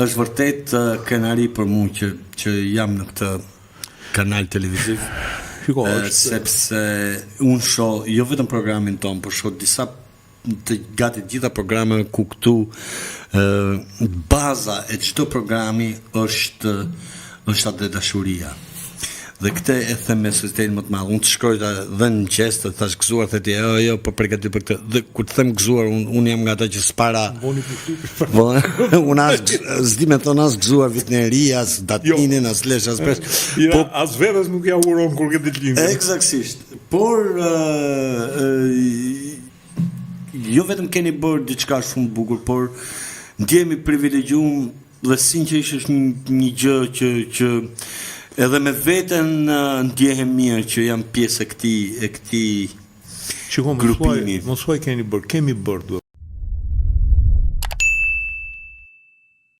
Është vërtet kënaqësi për mua që jam në këtë kanal televiziv. Sepse unë shoh jo vetëm programin ton, por shoh disa gati gjitha programe ku këtu baza e çdo programi është atë dashuria. Dhe këtë e them me sinqeritet më të madh. Unë të shkoj dhe në qes të thash gëzuar, theti jo, po përgati për këtë. Dhe kur të them gëzuar, unë jam nga ata që s'para. Unë s'di me thonë as gëzuar vitin e ri, as datinin, as lesh, as pesh. Po as vetes nuk ja uron kur ke ditëlindje. Eksaktësisht. Por jo vetëm keni bërë diçka shumë bukur, por ndjehemi privilegjuar dhe sinqerisht është një gjë që edhe me veten ndjehem mirë që jam pjesë e këtij grupimi. Mos thuaj kemi bërë,